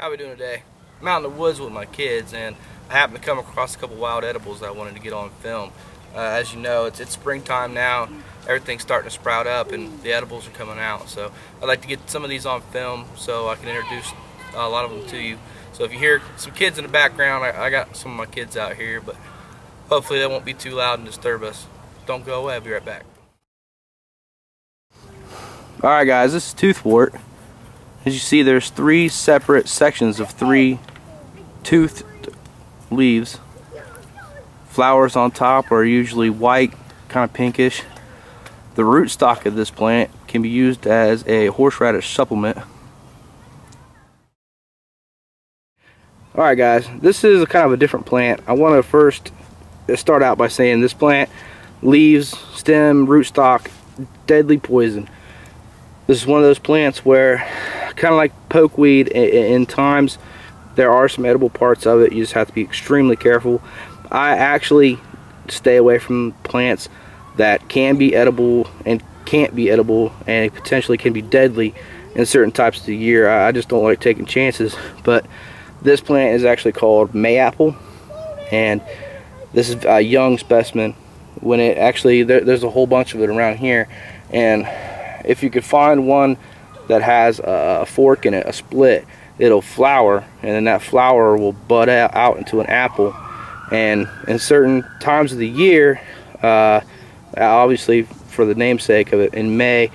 How we doing today? I'm out in the woods with my kids, and I happened to come across a couple wild edibles that I wanted to get on film. As you know, it's springtime now. Everything's starting to sprout up, and the edibles are coming out. So I'd like to get some of these on film so I can introduce a lot of them to you. So if you hear some kids in the background, I got some of my kids out here, but hopefully they won't be too loud and disturb us. Don't go away. I'll be right back. Alright guys, this is toothwort. As you see, there's three separate sections of three toothed leaves. Flowers on top are usually white, kind of pinkish. The rootstock of this plant can be used as a horseradish supplement. Alright guys, this is a kind of a different plant. I want to first start out by saying this plant, leaves, stem, rootstock, deadly poison. This is one of those plants where, kind of like pokeweed, in times there are some edible parts of it. You just have to be extremely careful. I actually stay away from plants that can be edible and can't be edible and potentially can be deadly in certain types of the year. I just don't like taking chances. But this plant is actually called Mayapple, and this is a young specimen. When it actually, there's a whole bunch of it around here, and if you could find one that has a fork in it, a split, it'll flower, and then that flower will bud out into an apple. And in certain times of the year, obviously for the namesake of it, in May,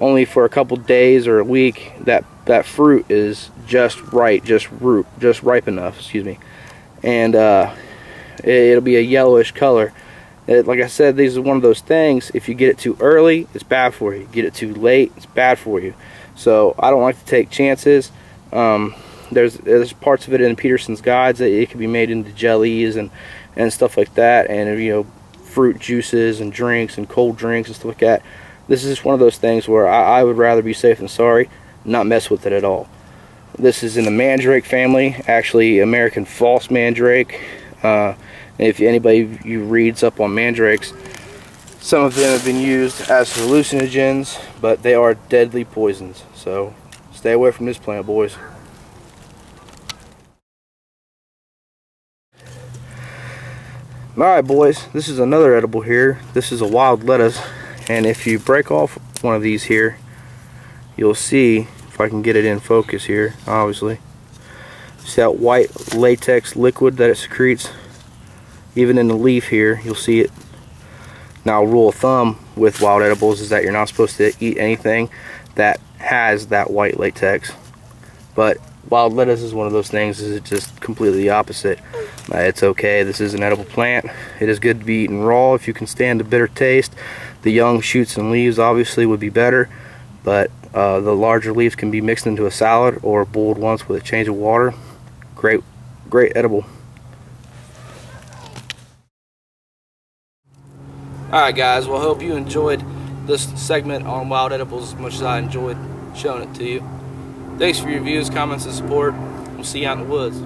only for a couple days or a week, that fruit is just right, just ripe enough, excuse me, and it'll be a yellowish color. Like I said, these are one of those things, if you get it too early, it's bad for you. Get it too late, it's bad for you. So I don't like to take chances. There's parts of it in Peterson's guides that it can be made into jellies and stuff like that, and you know, fruit juices and drinks and cold drinks and stuff like that. This is just one of those things where I would rather be safe than sorry, not mess with it at all. This is in the mandrake family, actually American false mandrake. If anybody you reads up on mandrakes, some of them have been used as hallucinogens, but they are deadly poisons. So stay away from this plant, boys. Alright boys, this is another edible here. This is a wild lettuce, and if you break off one of these here, you'll see, if I can get it in focus here, obviously, see that white latex liquid that it secretes. Even in the leaf here, you'll see it. Now, rule of thumb with wild edibles is that you're not supposed to eat anything that has that white latex. But wild lettuce is one of those things, is just completely the opposite. It's okay, this is an edible plant. It is good to be eaten raw if you can stand the bitter taste. The young shoots and leaves obviously would be better, but the larger leaves can be mixed into a salad or boiled once with a change of water. Great edible. Alright guys, well I hope you enjoyed this segment on wild edibles as much as I enjoyed showing it to you. Thanks for your views, comments, and support. We'll see you out in the woods.